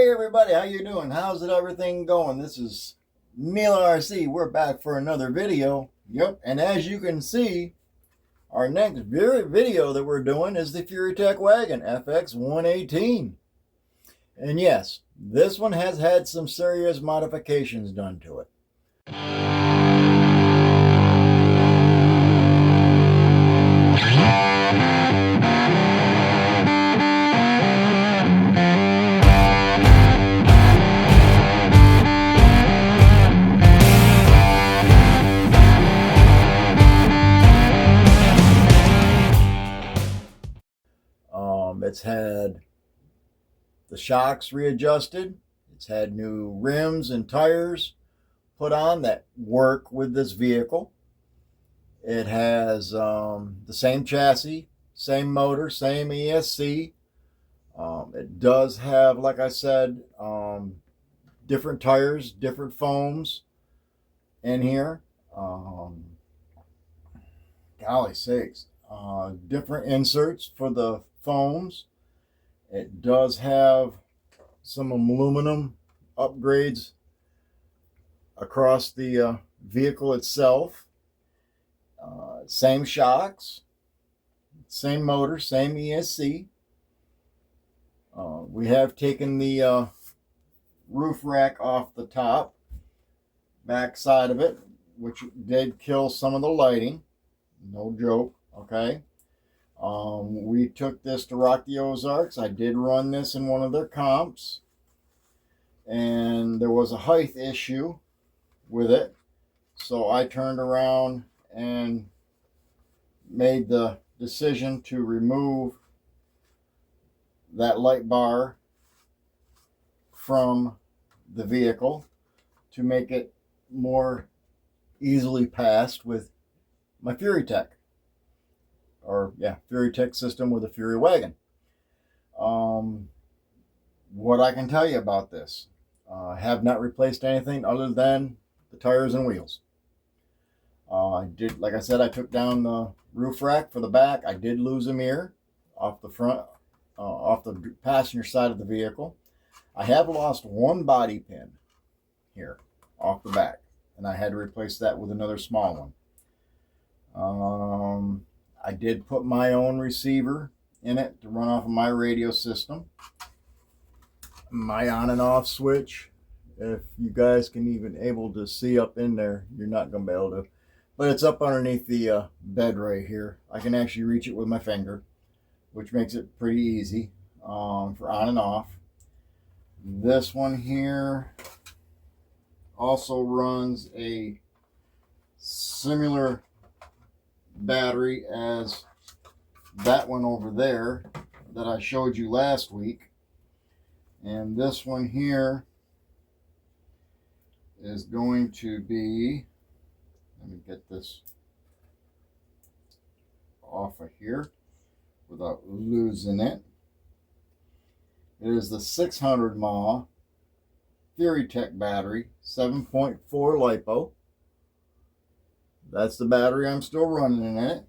Hey everybody, how you doing? How's everything going? This is Neil RC. We're back for another video. Yep, and as you can see, our next video that we're doing is the FuryTech Wagon FX 118. And yes, this one has had some serious modifications done to it. It's had the shocks readjusted. It's had new rims and tires put on that work with this vehicle. It has the same chassis, same motor, same ESC. It does have, like I said, different tires, different foams in here. Golly sakes. Different inserts for the foams. It does have some aluminum upgrades across the vehicle itself. Same shocks, same motor, same ESC. We have taken the roof rack off the top, back side of it, which did kill some of the lighting. No joke, okay? We took this to Rock the Ozarks. I did run this in one of their comps, and there was a height issue with it. So I turned around and made the decision to remove that light bar from the vehicle to make it more easily passed with my FuryTech. Or yeah, FuryTech system with a Fury Wagon. What I can tell you about this, I have not replaced anything other than the tires and wheels. I did, like I said, I took down the roof rack for the back. I did lose a mirror off the front, off the passenger side of the vehicle. I have lost one body pin here off the back, and I had to replace that with another small one. I did put my own receiver in it to run off of my radio system. My on and off switch, if you guys can even able to see up in there, you're not going to be able to. But it's up underneath the bed right here. I can actually reach it with my finger, which makes it pretty easy for on and off. This one here also runs a similar battery as that one over there that I showed you last week, and this one here is going to be, let me get this off of here without losing it. It is the 600 mAh FuryTech battery, 7.4 LiPo. That's the battery I'm still running in it.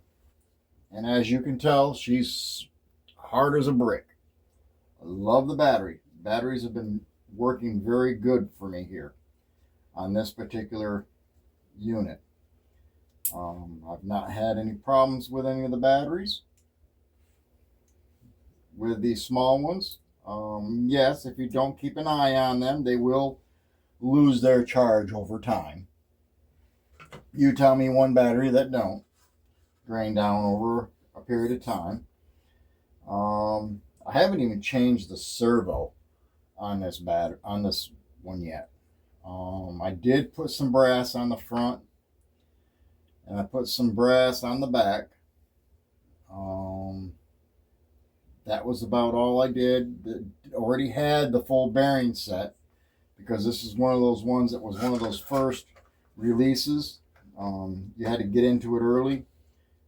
And as you can tell, she's hard as a brick. I love the battery. Batteries have been working very good for me here on this particular unit. I've not had any problems with any of the batteries. With these small ones, yes, if you don't keep an eye on them, they will lose their charge over time. You tell me one battery that don't drain down over a period of time. I haven't even changed the servo on this one yet. I did put some brass on the front, and I put some brass on the back. That was about all I did. Already had the full bearing set, because this is one of those ones that was one of those first releases. You had to get into it early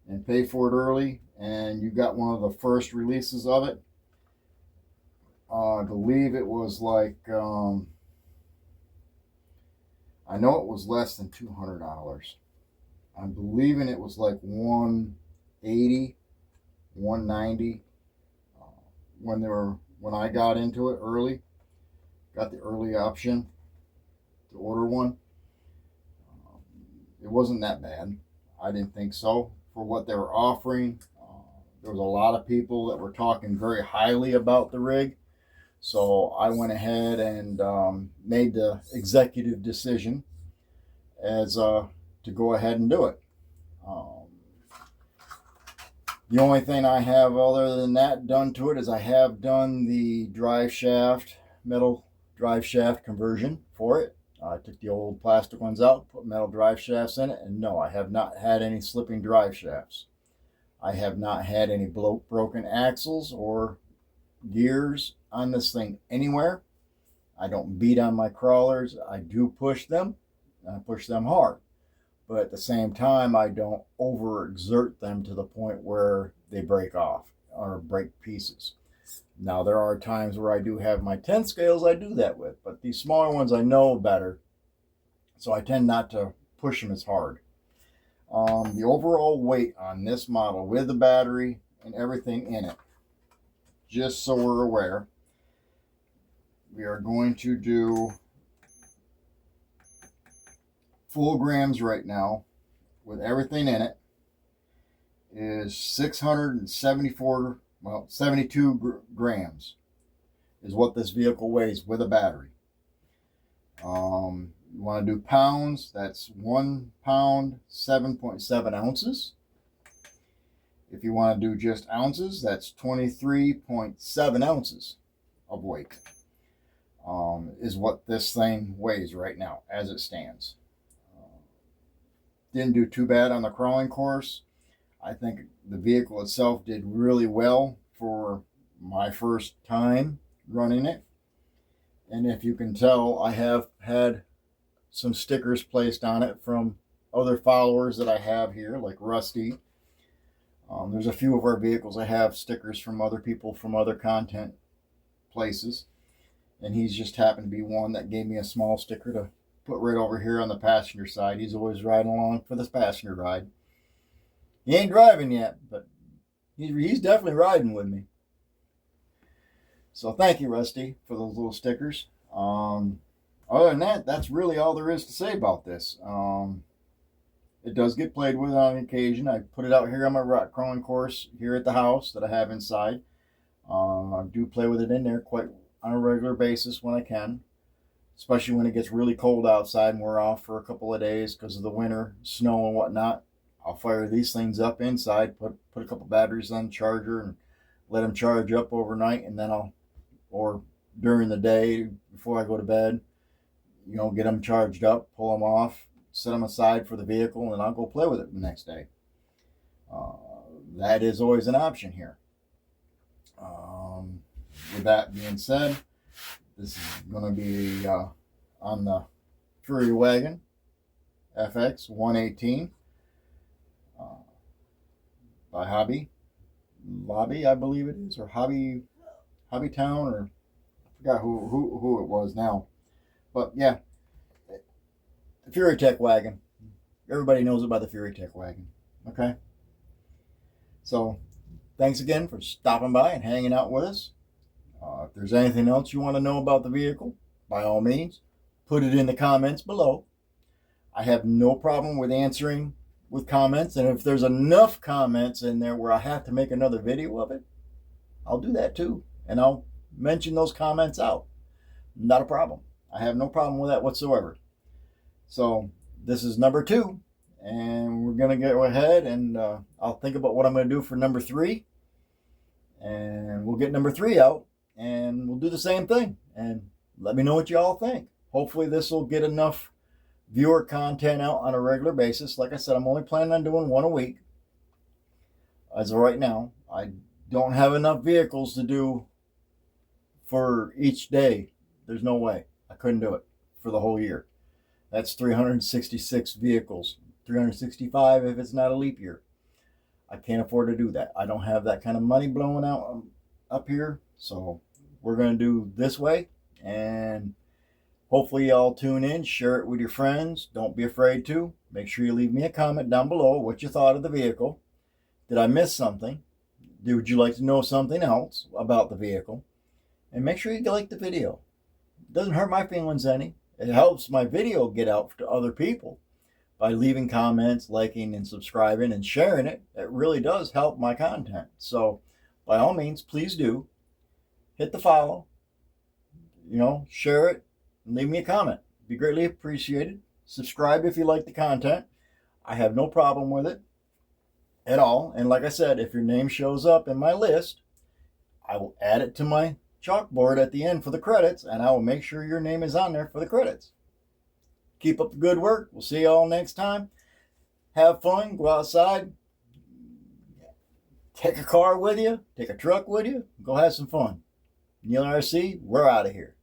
and pay for it early, and you got one of the first releases of it. I believe it was like, I know it was less than $200. I'm believing it was like $180, $190 when I got into it early. got the early option to order one. It wasn't that bad. I didn't think so for what they were offering. There was a lot of people that were talking very highly about the rig. So I went ahead and made the executive decision as to go ahead and do it. The only thing I have other than that done to it is I have done the drive shaft, metal drive shaft conversion for it. I took the old plastic ones out, put metal drive shafts in it, and no, I have not had any slipping drive shafts. I have not had any broken axles or gears on this thing anywhere. I don't beat on my crawlers. I do push them, and I push them hard. But at the same time, I don't overexert them to the point where they break off or break pieces. Now, there are times where I do have my 10 scales I do that with, but these smaller ones I know better, so I tend not to push them as hard. The overall weight on this model with the battery and everything in it, just so we're aware, we are going to do full grams right now with everything in it is 674, well, 72 grams is what this vehicle weighs with a battery. You want to do pounds, that's 1 pound, 7.7 ounces. If you want to do just ounces, that's 23.7 ounces of weight is what this thing weighs right now as it stands. Didn't do too bad on the crawling course. I think the vehicle itself did really well for my first time running it. And if you can tell, I have had some stickers placed on it from other followers that I have here, like Rusty. There's a few of our vehicles I have stickers from other people from other content places. And he's just happened to be one that gave me a small sticker to put right over here on the passenger side. He's always riding along for this passenger ride. He ain't driving yet, but he's definitely riding with me. So thank you, Rusty, for those little stickers. Other than that, that's really all there is to say about this. It does get played with on occasion. I put it out here on my rock crawling course here at the house that I have inside. I do play with it in there quite on a regular basis when I can, especially when it gets really cold outside and we're off for a couple of days because of the winter, snow and whatnot. I'll fire these things up inside, put a couple batteries on the charger and let them charge up overnight, and then or during the day before I go to bed, get them charged up, pull them off, set them aside for the vehicle, and I'll go play with it the next day. That is always an option here. With that being said, this is going to be on the Fury Wagon FX 118 by Hobby Lobby, I believe it is, or Hobby Town, or I forgot who it was now. But yeah, the Fury Tech Wagon. Everybody knows it by the Fury Tech Wagon. Okay? So, thanks again for stopping by and hanging out with us. If there's anything else you want to know about the vehicle, by all means, put it in the comments below. I have no problem with answering with comments, and if there's enough comments in there where I have to make another video of it, I'll do that too, and I'll mention those comments out. Not a problem. I have no problem with that whatsoever. So this is number 2, and we're going to go ahead and I'll think about what I'm going to do for number 3, and we'll get number 3 out, and we'll do the same thing, and let me know what you all think. Hopefully this will get enough viewer content out on a regular basis. Like I said, I'm only planning on doing one a week. As of right now, I don't have enough vehicles to do for each day. There's no way. I couldn't do it for the whole year. That's 366 vehicles. 365 if it's not a leap year. I can't afford to do that. I don't have that kind of money blowing out up here. So we're going to do this way, and hopefully y'all tune in, share it with your friends. Don't be afraid to. Make sure you leave me a comment down below what you thought of the vehicle. Did I miss something? Would you like to know something else about the vehicle? And make sure you like the video. It doesn't hurt my feelings any. It helps my video get out to other people by leaving comments, liking, and subscribing and sharing it. It really does help my content. So by all means, please do hit the follow, share it, and leave me a comment. It'd be greatly appreciated. Subscribe if you like the content. I have no problem with it at all. And like I said, if your name shows up in my list, I will add it to my chalkboard at the end for the credits, and I will make sure your name is on there for the credits. Keep up the good work. We'll see you all next time. Have fun. Go outside. Take a car with you. Take a truck with you. Go have some fun. Neil RC, we're out of here.